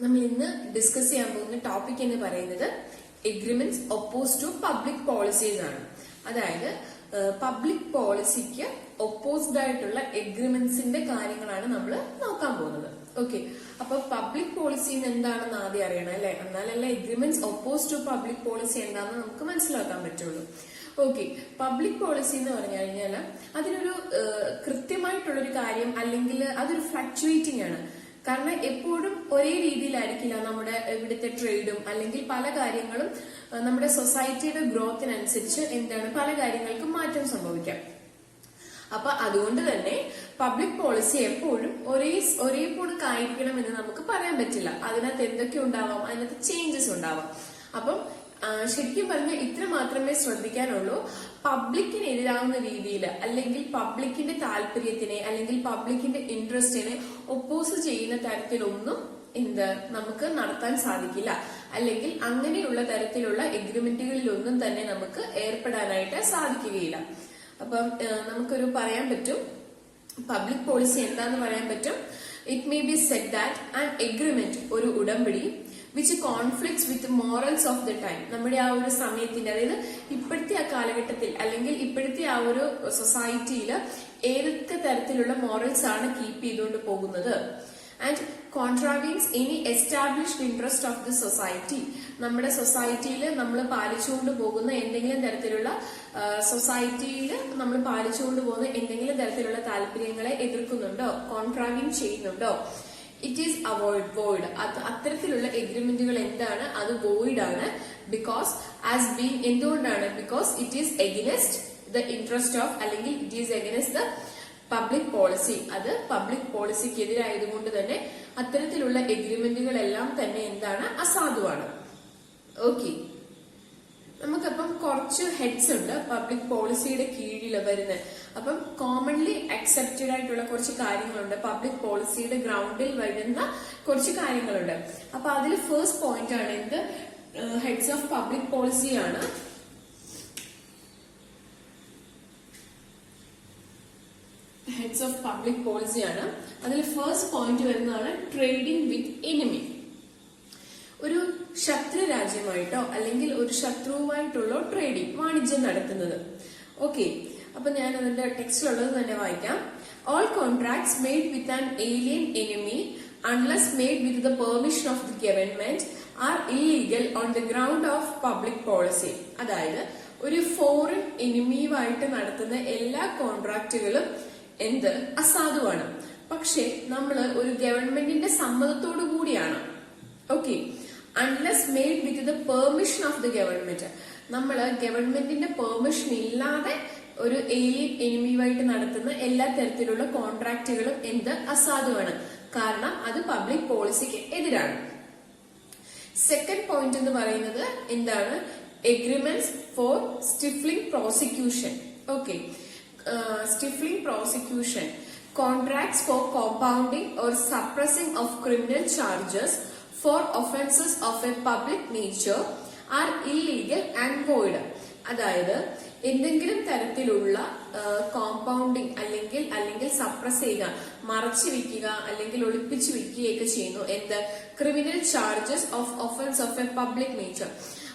നമ്മൾ ഇന്ന് ഡിസ്കസ് ചെയ്യാൻ പോകുന്ന ടോപ്പിക് എന്ന് പറയുന്നത് agreements oppose to public policies ആണ്. അതായത് പബ്ലിക് പോളിസിക്ക് ഒപ്പോസ്ഡ് ആയിട്ടുള്ള എഗ്രിമെന്റ്സിന്റെ കാര്യങ്ങളാണ് നമ്മൾ നോക്കാൻ പോകുന്നത്. ഓക്കെ, അപ്പൊ പബ്ലിക് പോളിസി എന്താണെന്ന് ആദ്യം അറിയണം അല്ലെ, എന്നാലല്ലേ agreements oppose to public policy എന്താണെന്ന് നമുക്ക് മനസ്സിലാക്കാൻ പറ്റുള്ളൂ. ഓക്കെ, പബ്ലിക് പോളിസി എന്ന് പറഞ്ഞു കഴിഞ്ഞാൽ അതിനൊരു കൃത്യമായിട്ടുള്ളൊരു കാര്യം അല്ലെങ്കിൽ അതൊരു ഫ്ലക്ച്വേറ്റിംഗ് ആണ്. കാരണം എപ്പോഴും ഒരേ രീതിയിലായിരിക്കില്ല നമ്മുടെ ഇവിടുത്തെ ട്രേഡും അല്ലെങ്കിൽ പല കാര്യങ്ങളും നമ്മുടെ സൊസൈറ്റിയുടെ ഗ്രോത്തിനനുസരിച്ച് പല കാര്യങ്ങൾക്കും മാറ്റം സംഭവിക്കാം. അപ്പൊ അതുകൊണ്ട് തന്നെ പബ്ലിക് പോളിസി എപ്പോഴും ഒരേപോലെ ആയിരിക്കണം എന്ന് നമുക്ക് പറയാൻ പറ്റില്ല. അതിനകത്ത് എന്തൊക്കെ ഉണ്ടാവാം, അതിനകത്ത് ചേഞ്ചസ് ഉണ്ടാവാം. അപ്പം ശരിക്കും പറഞ്ഞാൽ ഇത്ര മാത്രമേ ശ്രദ്ധിക്കാനുള്ളൂ. പബ്ലിക്കിന് എതിരാവുന്ന രീതിയിൽ അല്ലെങ്കിൽ പബ്ലിക്കിന്റെ താല്പര്യത്തിനെ അല്ലെങ്കിൽ പബ്ലിക്കിന്റെ ഇൻട്രസ്റ്റിനെ ഒപ്പോസ് ചെയ്യുന്ന തരത്തിലൊന്നും നമുക്ക് നടത്താൻ സാധിക്കില്ല. അല്ലെങ്കിൽ അങ്ങനെയുള്ള തരത്തിലുള്ള എഗ്രിമെന്റുകളിലൊന്നും തന്നെ നമുക്ക് ഏർപ്പെടാനായിട്ട് സാധിക്കുകയില്ല. അപ്പം നമുക്കൊരു പറയാൻ പറ്റും, പബ്ലിക് പോളിസി എന്താന്ന് പറയാൻ പറ്റും. It may be said that an agreement, ഒരു ഉടമ്പടി which conflicts with morals of the time, നമ്മുടെ ആ ഒരു സമയത്തിന്റെ, അതായത് ഇപ്പോഴത്തെ ആ കാലഘട്ടത്തിൽ അല്ലെങ്കിൽ ഇപ്പോഴത്തെ ആ ഒരു സൊസൈറ്റിയിൽ ഏതൊക്കെ തരത്തിലുള്ള മോറൽസ് ആണ് കീപ്പ് ചെയ്തുകൊണ്ട് പോകുന്നത്. And contravenes any established interest of the society, നമ്മുടെ സൊസൈറ്റിയിൽ നമ്മൾ പാലിച്ചുകൊണ്ട് പോകുന്ന എന്തെങ്കിലും തരത്തിലുള്ള എന്തെങ്കിലും തരത്തിലുള്ള താല്പര്യങ്ങളെ എതിർക്കുന്നുണ്ടോ, കോൺട്രാവീൻ ചെയ്യുന്നുണ്ടോ. It is void. അത്തരത്തിലുള്ള എഗ്രിമെന്റുകൾ എന്താണ്, അത് വോയിഡ് ആണ്. ബിക്കോസ് എന്തുകൊണ്ടാണ്, because it is against the interest of, അല്ലെങ്കിൽ it is against the public policy. അത് പബ്ലിക് പോളിസിക്ക് എതിരായതുകൊണ്ട് തന്നെ അത്തരത്തിലുള്ള എഗ്രിമെന്റുകളെല്ലാം തന്നെ അസാധുവാണ്. ഓക്കെ, നമുക്കപ്പം കുറച്ച് ഹെഡ്സ് ഉണ്ട് പബ്ലിക് പോളിസിയുടെ കീഴിൽ വരുന്നത്. അപ്പം കോമൺലി അക്സെപ്റ്റഡ് ആയിട്ടുള്ള കുറച്ച് കാര്യങ്ങളുണ്ട്, പബ്ലിക് പോളിസിയുടെ ഗ്രൗണ്ടിൽ വരുന്ന കുറച്ച് കാര്യങ്ങളുണ്ട്. അപ്പൊ അതിൽ ഫസ്റ്റ് പോയിന്റ് ആണ് ഹെഡ്സ് ഓഫ് പബ്ലിക് പോളിസി ആണ്. ഹെഡ്സ് ഓഫ് പബ്ലിക് പോളിസി ആണ്. അതിൽ ഫസ്റ്റ് പോയിന്റ് വരുന്നതാണ് ട്രേഡിംഗ് വിത്ത് എനിമി. ഒരു ശത്രു രാജ്യമായിട്ടോ അല്ലെങ്കിൽ ഒരു ശത്രുവുമായിട്ടുള്ള ട്രേഡിംഗ്, വാണിജ്യം നടത്തുന്നത്. ഓക്കെ, അപ്പൊ ഞാൻ അതിന്റെ ടെക്സ്റ്റിലുള്ളത് തന്നെ വായിക്കാം. All contracts made with an alien enemy unless made with the permission of the government are illegal on the ground of public policy. അതായത് ഒരു ഫോറിൻ എനിമിയുമായിട്ട് നടത്തുന്ന എല്ലാ കോൺട്രാക്റ്റുകളും അസാധുവാണ്. പക്ഷെ നമ്മൾ ഒരു ഗവൺമെന്റിന്റെ സമ്മതത്തോടു കൂടിയാണ്. Okay, unless made with the permission of the government, നമ്മൾ ഗവൺമെന്റിന്റെ പെർമിഷൻ ഇല്ലാതെ ഒരു ഏലിയൻ എനിമിയുമായിട്ട് നടത്തുന്ന എല്ലാ തരത്തിലുള്ള കോൺട്രാക്റ്റുകളും അസാധുവാണ്. കാരണം അത് പബ്ലിക് പോളിസിക്ക് എതിരാണ്. സെക്കൻഡ് പോയിന്റ് എന്ന് പറയുന്നത് agreements for stifling prosecution. Okay, stifling prosecution, contracts for compounding or suppressing of criminal charges for offenses of a public nature are illegal and void. അതായത് എന്തെങ്കിലും തരത്തിലുള്ള കോമ്പൗണ്ടിങ് അല്ലെങ്കിൽ സപ്രസ് ചെയ്യുക, മറച്ചു വെക്കുക അല്ലെങ്കിൽ ഒളിപ്പിച്ചു വെക്കുകയൊക്കെ ചെയ്യുന്നു criminal charges of offence of A public nature.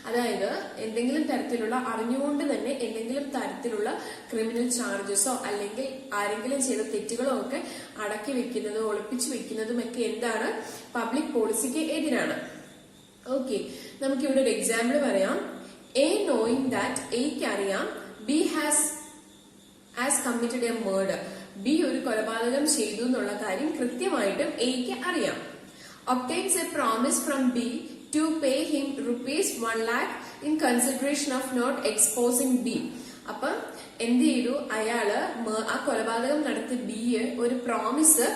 അതായത് എന്തെങ്കിലും തരത്തിലുള്ള അറിഞ്ഞുകൊണ്ട് തന്നെ എന്തെങ്കിലും തരത്തിലുള്ള ക്രിമിനൽ ചാർജസോ അല്ലെങ്കിൽ ആരെങ്കിലും ചെയ്ത തെറ്റുകളോ ഒക്കെ അടക്കി വെക്കുന്നതോ ഒളിപ്പിച്ചു വെക്കുന്നതും ഒക്കെ പബ്ലിക് പോളിസിക്ക് എതിരാണ്. ഓക്കെ, നമുക്കിവിടെ ഒരു എക്സാമ്പിൾ പറയാം. എ നോയിങ് ദാറ്റ് എയ്ക്ക് അറിയാം B has committed a murder, B ഒരു കൊലപാതകം ചെയ്തു എന്നുള്ള കാര്യം കൃത്യമായിട്ടും എയ്ക്ക് അറിയാം. Obtains a promise from B to pay him rupees 1 lakh in consideration of not exposing B. അപ്പം അയാള് ആ കൊലപാതകം നടത്തി ബിയെ ഒരു പ്രോമിസ്,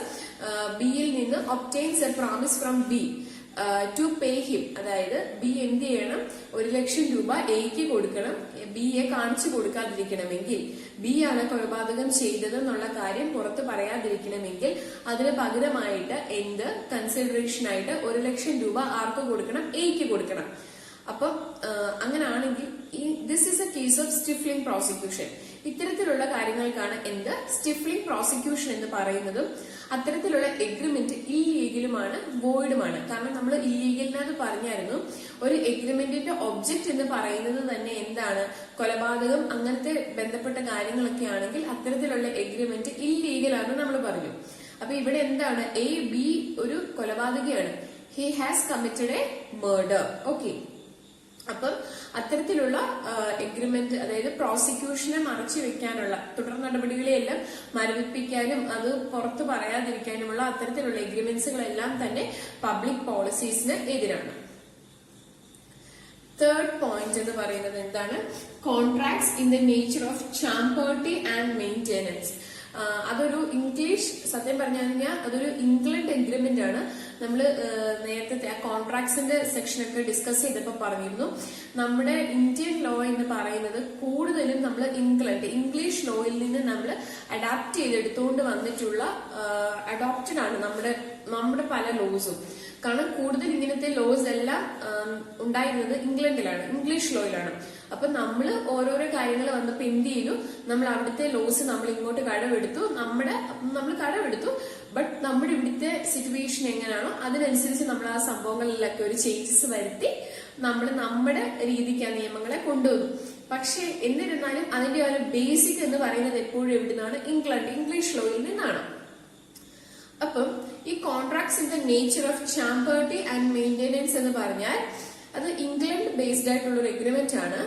ബിയിൽ നിന്ന് obtains a promise from B to pay him. അതായത് ബി 1 ലക്ഷം രൂപ എയ്ക്ക് കൊടുക്കണം, ബിയെ കാണിച്ചു കൊടുക്കാതിരിക്കണമെങ്കിൽ, ബി ആണ് കൊലപാതകം ചെയ്തതെന്നുള്ള കാര്യം പുറത്ത് പറയാതിരിക്കണമെങ്കിൽ അതിന് പകരമായിട്ട് കൺസിഡറേഷൻ ആയിട്ട് 1 ലക്ഷം രൂപ ആർക്ക് കൊടുക്കണം, എയ്ക്ക് കൊടുക്കണം. അപ്പം അങ്ങനാണെങ്കിൽ this is a case of stifling prosecution. ഇത്തരത്തിലുള്ള കാര്യങ്ങൾക്കാണ് സ്റ്റിഫ്ലിംഗ് പ്രോസിക്യൂഷൻ എന്ന് പറയുന്നതും അത്തരത്തിലുള്ള എഗ്രിമെന്റ് ഇല്ലീഗൽ ഇല്ലീഗലുമാണ്, വോയിഡുമാണ്. കാരണം നമ്മൾ ഇല്ലീഗലിനകത്ത് പറഞ്ഞായിരുന്നു ഒരു എഗ്രിമെന്റിന്റെ ഒബ്ജക്റ്റ് എന്ന് പറയുന്നത് തന്നെ എന്താണ്, കൊലപാതകം അങ്ങനത്തെ ബന്ധപ്പെട്ട കാര്യങ്ങളൊക്കെ ആണെങ്കിൽ അത്തരത്തിലുള്ള എഗ്രിമെന്റ് ഇല്ലീഗൽ ആണെന്ന് നമ്മൾ പറഞ്ഞു. അപ്പൊ ഇവിടെ എന്താണ്, എ ബി ഒരു കൊലപാതകയാണ്, he has committed a murder. Okay, അപ്പം അത്തരത്തിലുള്ള എഗ്രിമെന്റ്, അതായത് പ്രോസിക്യൂഷനെ മറച്ചു വെക്കാനുള്ള തുടർ നടപടികളെയെല്ലാം മരവിപ്പിക്കാനും അത് പുറത്തു പറയാതിരിക്കാനുമുള്ള അത്തരത്തിലുള്ള എഗ്രിമെന്റ്സുകളെല്ലാം തന്നെ പബ്ലിക് പോളിസീസിന് എതിരാണ്. തേർഡ് പോയിന്റ് എന്ന് പറയുന്നത് എന്താണ്, contracts in the nature of champerty and maintenance. അതൊരു ഇംഗ്ലീഷ്, സത്യം പറഞ്ഞു കഴിഞ്ഞാൽ അതൊരു ഇംഗ്ലണ്ട് എഗ്രിമെന്റ് ആണ്. നമ്മൾ നേരത്തെ ആ കോൺട്രാക്ട്സിന്റെ സെക്ഷനൊക്കെ ഡിസ്കസ് ചെയ്തപ്പോൾ പറഞ്ഞിരുന്നു, നമ്മുടെ ഇന്ത്യൻ ലോ എന്ന് പറയുന്നത് കൂടുതലും നമ്മൾ ഇംഗ്ലീഷ് ലോയിൽ നിന്ന് നമ്മൾ അഡാപ്റ്റ് ചെയ്തെടുത്തുകൊണ്ട് വന്നിട്ടുള്ള അഡോപ്റ്റഡ് ആണ് നമ്മുടെ പല ലോസും. കാരണം കൂടുതൽ ഇങ്ങനത്തെ ലോസ് എല്ലാം ഉണ്ടായിരുന്നത് ഇംഗ്ലണ്ടിലാണ്, ഇംഗ്ലീഷ് ലോയിലാണ്. അപ്പൊ നമ്മൾ ഓരോരോ കാര്യങ്ങൾ വന്നപ്പോ എന്ത് ചെയ്തു, നമ്മൾ അവിടുത്തെ ലോസ് നമ്മൾ ഇങ്ങോട്ട് കടമെടുത്തു, നമ്മൾ കടമെടുത്തു. ബട്ട് നമ്മുടെ ഇവിടുത്തെ സിറ്റുവേഷൻ എങ്ങനെയാണോ അതിനനുസരിച്ച് നമ്മൾ ആ സംഭവങ്ങളിലൊക്കെ ഒരു ചേഞ്ചസ് വരുത്തി നമ്മൾ നമ്മുടെ രീതിക്ക് ആ നിയമങ്ങളെ കൊണ്ടുവന്നു. പക്ഷെ എന്നിരുന്നാലും അതിന്റെ ഒരു ബേസിക് എന്ന് പറയുന്നത് എപ്പോഴും എവിടുന്നാണ്, ഇംഗ്ലീഷ് ലോയിൽ നിന്നാണ്. അപ്പം ഈ contracts in the nature of champerty and maintenance എന്ന് പറഞ്ഞാൽ അത് ഇംഗ്ലണ്ട് ബേസ്ഡ് ആയിട്ടുള്ള ഒരു എഗ്രിമെന്റ് ആണ്.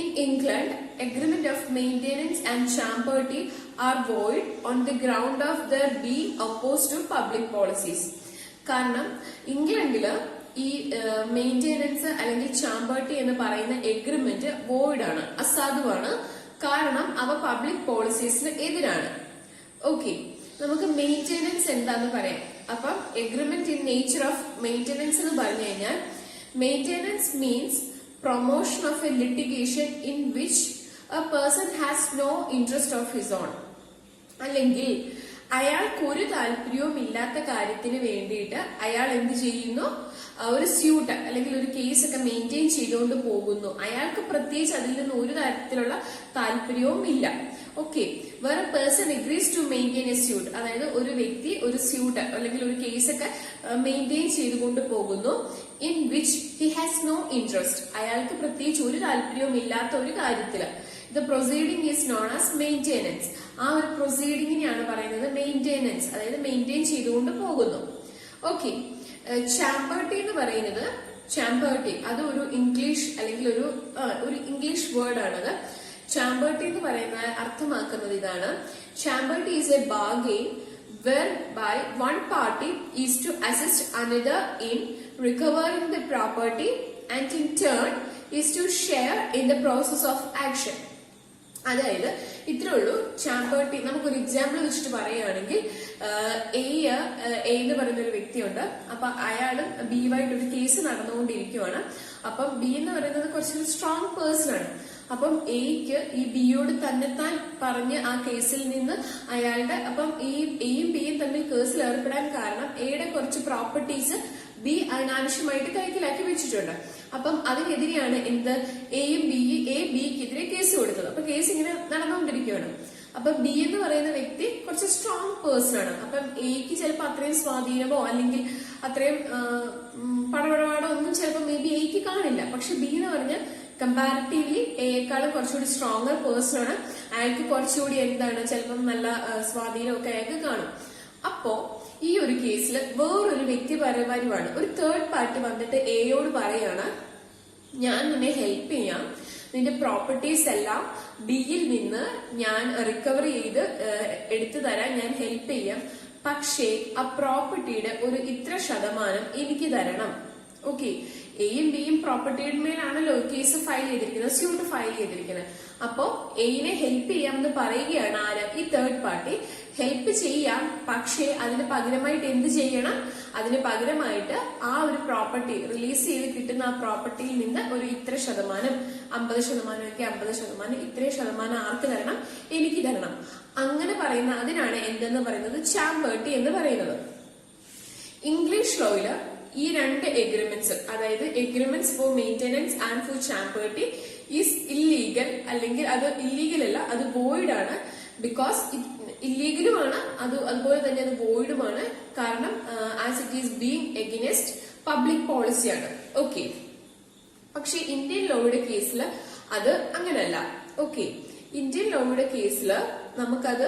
In England, agreement of maintenance and champerty are void on the ground of their being opposed to public policies. കാരണം ഇംഗ്ലണ്ടില് ഈ മെയിന്റനൻസ് അല്ലെങ്കിൽ ചാമ്പേർട്ടി എന്ന് പറയുന്ന എഗ്രിമെന്റ് വോയിഡ് ആണ്, അസാധുവാണ്. കാരണം അവ പബ്ലിക് പോളിസീസിന് എതിരാണ്. ഓക്കെ, നമുക്ക് മെയിന്റനൻസ് എന്താന്ന് പറയാം. അപ്പം agreement in nature of maintenance എന്ന് പറഞ്ഞു കഴിഞ്ഞാൽ, maintenance means promotion of a litigation in which a person has no interest of his own. അല്ലെങ്കിൽ അയാൾക്ക് ഒരു താല്പര്യവും ഇല്ലാത്ത കാര്യത്തിന് വേണ്ടിയിട്ട് അയാൾ എന്ത് ചെയ്യുന്നു, ഒരു സ്യൂട്ട് അല്ലെങ്കിൽ ഒരു കേസ് ഒക്കെ മെയിൻറ്റെയിൻ ചെയ്തുകൊണ്ട് പോകുന്നു. അയാൾക്ക് പ്രത്യേകിച്ച് അതിൽ നിന്ന് ഒരു തരത്തിലുള്ള താല്പര്യവും ഇല്ല. ഓക്കെ, വേറെ person agrees to maintain a suit, അതായത് ഒരു വ്യക്തി ഒരു സ്യൂട്ട് അല്ലെങ്കിൽ ഒരു കേസൊക്കെ മെയിൻറ്റെയിൻ ചെയ്തുകൊണ്ട് പോകുന്നു. In which he has no interest, അയാൾക്ക് പ്രത്യേകിച്ച് ഒരു താല്പര്യവും ഇല്ലാത്ത ഒരു കാര്യത്തില്. The proceeding is known as maintenance. ആ ഒരു പ്രൊസീഡിങ്ങിനെയാണ് പറയുന്നത് മെയിന്റനൻസ്, അതായത് മെയിൻറ്റെയിൻ ചെയ്തുകൊണ്ട് പോകുന്നു. ഓക്കെ, ചാമ്പേർട്ടി എന്ന് പറയുന്നത്, ചാമ്പേർട്ടി അത് ഒരു ഇംഗ്ലീഷ് അല്ലെങ്കിൽ ഒരു ഇംഗ്ലീഷ് വേർഡ് ആണത്. ചാമ്പേർട്ടി എന്ന് പറയുന്നത് അർത്ഥമാക്കുന്നത് ഇതാണ്, champerty is a bargain whereby one party is to assist another in recovering the property and in turn is to share in the process of action. അതായത് ഇത്രേ ഉള്ളൂ ചാമ്പേർട്ടി. നമുക്കൊരു എക്സാമ്പിൾ വെച്ചിട്ട് പറയുകയാണെങ്കിൽ, എ എന്ന് പറയുന്ന ഒരു വ്യക്തിയുണ്ട്. അപ്പൊ അയാളും ബിയുമായിട്ട് ഒരു കേസ് നടന്നുകൊണ്ടിരിക്കുവാണ്. അപ്പം ബി എന്ന് പറയുന്നത് കുറച്ചൊരു സ്ട്രോങ് പേഴ്സൺ ആണ്. അപ്പം എയ്ക്ക് ഈ ബിയോട് തന്നെത്താൻ പറഞ്ഞ് ആ കേസിൽ നിന്ന് അപ്പം എയും ബിയും തമ്മിൽ കേസിൽ ഏർപ്പെടാൻ കാരണം എയുടെ കുറച്ച് പ്രോപ്പർട്ടീസ് ബി അനാവശ്യമായിട്ട് കൈക്കലാക്കി വെച്ചിട്ടുണ്ട്. അപ്പം അതിനെതിരെയാണ് എ ബിക്കെതിരെ കേസ് കൊടുത്തത്. അപ്പൊ കേസ് ഇങ്ങനെ നടന്നുകൊണ്ടിരിക്കുകയാണ്. അപ്പൊ ബി എന്ന് പറയുന്ന വ്യക്തി കുറച്ച് സ്ട്രോങ് പേഴ്സൺ ആണ്. അപ്പം എക്ക് ചിലപ്പോൾ അത്രയും സ്വാധീനമോ അല്ലെങ്കിൽ അത്രയും പടപടപാടോ ഒന്നും ചിലപ്പോൾ മേ ബി എക്ക് കാണില്ല. പക്ഷെ ബി എന്ന് പറഞ്ഞാൽ കമ്പാരിറ്റീവ്ലി എയേക്കാളും കുറച്ചുകൂടി സ്ട്രോങ്ങർ പേഴ്സൺ ആണ്. അയാൾക്ക് കുറച്ചുകൂടി ചിലപ്പം നല്ല സ്വാധീനമൊക്കെ അയാൾക്ക് കാണും. അപ്പോ ഈ ഒരു കേസിൽ വേറൊരു വ്യക്തിപരമാരുമാണ്, ഒരു തേർഡ് പാർട്ടി വന്നിട്ട് എയോട് പറയാണ്, ഞാൻ നിന്നെ ഹെൽപ്പ് ചെയ്യാം, നിന്റെ പ്രോപ്പർട്ടീസ് എല്ലാം ബിയിൽ നിന്ന് ഞാൻ റിക്കവർ ചെയ്ത് എടുത്തു തരാൻ ഞാൻ ഹെൽപ്പ് ചെയ്യാം. പക്ഷേ ആ പ്രോപ്പർട്ടിയുടെ ഒരു ഇത്ര ശതമാനം എനിക്ക് തരണം. ഓക്കെ, എയും ബിയും പ്രോപ്പർട്ടിയുടെ മേലാണല്ലോ കേസ് ഫയൽ ചെയ്തിരിക്കുന്നത്, സ്യൂട്ട് ഫയൽ ചെയ്തിരിക്കുന്നത്. അപ്പോ എയിനെ ഹെൽപ്പ് ചെയ്യാമെന്ന് പറയുകയാണ് ആര്, ഈ തേർഡ് പാർട്ടി. ഹെൽപ്പ് ചെയ്യാം, പക്ഷേ അതിന് പകരമായിട്ട് എന്ത് ചെയ്യണം, അതിന് പകരമായിട്ട് ആ ഒരു പ്രോപ്പർട്ടി റിലീസ് ചെയ്ത് കിട്ടുന്ന ആ പ്രോപ്പർട്ടിയിൽ നിന്ന് ഒരു ഇത്ര ശതമാനം, 50% 50%, ഇത്രയും ശതമാനം ആർക്ക് തരണം, എനിക്ക് തരണം. അങ്ങനെ പറയുന്ന അതിനാണ് എന്തെന്ന് പറയുന്നത് ചാമ്പേർട്ടി എന്ന് പറയുന്നത്. ഇംഗ്ലീഷ് ലോയില് ഈ രണ്ട് എഗ്രിമെന്റ്സ്, അതായത് agreements for maintenance and for champerty is illegal, അല്ലെങ്കിൽ അത് ഇല്ലീഗൽ അല്ല, അത് വോയിഡ് ആണ്. ബിക്കോസ് ഇല്ലീഗലുമാണ്, അതുപോലെ തന്നെ അത് വോയിഡുമാണ്. കാരണം as it is being against public പോളിസിയാണ്. ഓക്കെ, പക്ഷെ ഇന്ത്യൻ ലോയുടെ കേസിൽ അത് അങ്ങനല്ല. ഓക്കെ, ഇന്ത്യൻ ലോയുടെ കേസിൽ നമുക്കത്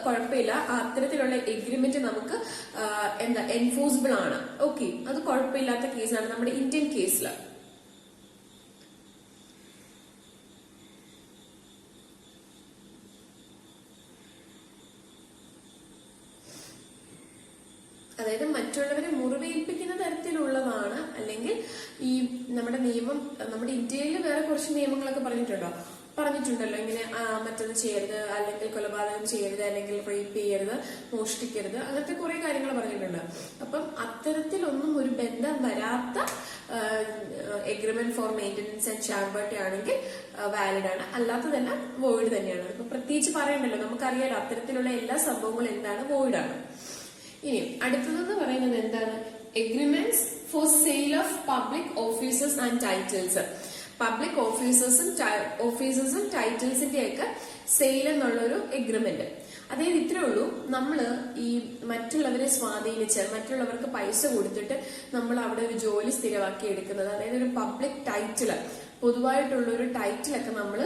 കുഴപ്പമില്ല. അത്തരത്തിലുള്ള എഗ്രിമെന്റ് നമുക്ക് എൻഫോഴ്സിബിൾ ആണ്. ഓക്കെ, അത് കുഴപ്പമില്ലാത്ത കേസാണ് നമ്മുടെ ഇന്ത്യൻ കേസിൽ. അതായത് മറ്റുള്ളവരെ മുറിവേൽപ്പിക്കുന്ന തരത്തിലുള്ളതാണ്. അല്ലെങ്കിൽ ഈ നമ്മുടെ നിയമം, നമ്മുടെ ഇന്ത്യയിൽ വേറെ കുറച്ച് നിയമങ്ങളൊക്കെ പറഞ്ഞിട്ടുണ്ടല്ലോ, ഇങ്ങനെ മറ്റത് ചെയ്യരുത്, അല്ലെങ്കിൽ കൊലപാതകം ചെയ്യരുത്, അല്ലെങ്കിൽ റേപ്പ് ചെയ്യരുത്, മോഷ്ടിക്കരുത്, അങ്ങനത്തെ കുറെ കാര്യങ്ങൾ പറഞ്ഞിട്ടുണ്ട്. അപ്പം അത്തരത്തിലൊന്നും ഒരു ബന്ധം വരാത്ത എഗ്രിമെന്റ് ഫോർ മെയിന്റനൻസ് ആൻഡ് ചാമ്പർട്ടി ആണെങ്കിൽ വാലിഡ് ആണ്, അല്ലാത്തതെല്ലാം വോയിഡ് തന്നെയാണ്. ഇപ്പൊ പ്രത്യേകിച്ച് പറയണ്ടല്ലോ, നമുക്കറിയാലോ അത്തരത്തിലുള്ള എല്ലാ സംഭവങ്ങളും എന്താണ്, വോയിഡ് ആണ്. ഇനി അടുത്തതെന്ന് പറയുന്നത് എന്താണ്, agreements for sale of public officers and titles. Public ഓഫീസേഴ്സും ടൈറ്റിൽസിന്റെ ഒക്കെ സെയിൽ എന്നുള്ളൊരു എഗ്രിമെന്റ്. അതായത് ഇത്രേ ഉള്ളൂ, നമ്മള് ഈ മറ്റുള്ളവരെ സ്വാധീനിച്ച് മറ്റുള്ളവർക്ക് പൈസ കൊടുത്തിട്ട് നമ്മൾ അവിടെ ഒരു ജോലി സ്ഥിരമാക്കി എടുക്കുന്നത്, അതായത് ഒരു പബ്ലിക് ടൈറ്റില്, പൊതുവായിട്ടുള്ള ഒരു ടൈറ്റിലൊക്കെ നമ്മൾ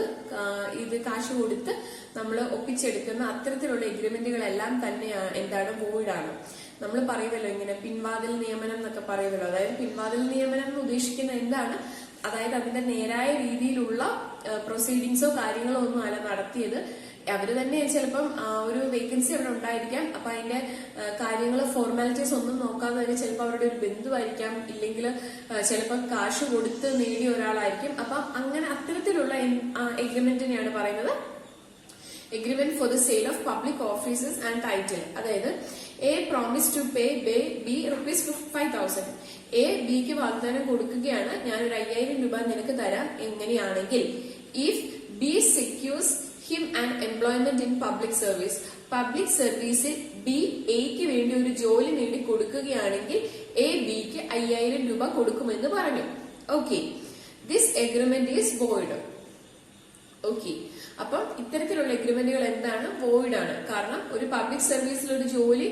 ഇത് കാശ് കൊടുത്ത് നമ്മൾ ഒപ്പിച്ചെടുക്കുന്ന അത്തരത്തിലുള്ള എഗ്രിമെന്റുകളെല്ലാം തന്നെ എന്താണ്, വോയിഡാണ്. നമ്മൾ പറയുമല്ലോ ഇങ്ങനെ പിൻവാതിൽ നിയമനം എന്നൊക്കെ പറയുമല്ലോ. അതായത് പിൻവാതിൽ നിയമനം എന്ന് ഉദ്ദേശിക്കുന്നത് എന്താണ്, അതായത് അതിന്റെ നേരായ രീതിയിലുള്ള പ്രൊസീഡിങ്സോ കാര്യങ്ങളോ ഒന്നും അല്ല നടത്തിയത്. അവര് തന്നെ ചിലപ്പം ഒരു വേക്കൻസി അവിടെ ഉണ്ടായിരിക്കാം, അപ്പൊ അതിന്റെ കാര്യങ്ങൾ ഫോർമാലിറ്റീസ് ഒന്നും നോക്കാതെ തന്നെ ചിലപ്പോൾ അവരുടെ ഒരു ബന്ധുവായിരിക്കാം, ഇല്ലെങ്കിൽ ചിലപ്പോൾ കാശ് കൊടുത്ത് നേടിയ ഒരാളായിരിക്കും. അപ്പൊ അങ്ങനെ അത്തരത്തിലുള്ള എഗ്രിമെന്റിനെയാണ് പറയുന്നത് agreement for the sale of public officers and title. അതായത് a promise to pay B ₹5,000. A ബിക്ക് വാഗ്ദാനം കൊടുക്കുകയാണ്, ഞാനൊരു 5,000 രൂപ നിനക്ക് തരാം എങ്ങനെയാണെങ്കിൽ if B secures him and employment in public service. Public സർവീസിൽ ബി എക്ക് വേണ്ടി ഒരു ജോലി നേടി കൊടുക്കുകയാണെങ്കിൽ എ ബിക്ക് 5,000 രൂപ കൊടുക്കുമെന്ന് പറഞ്ഞു. Okay, this agreement is void. Okay, അപ്പം ഇത്തരത്തിലുള്ള എഗ്രിമെന്റുകൾ എന്താണ്, വോയിഡ് ആണ്. കാരണം ഒരു പബ്ലിക് സർവീസിൽ ഒരു ജോലി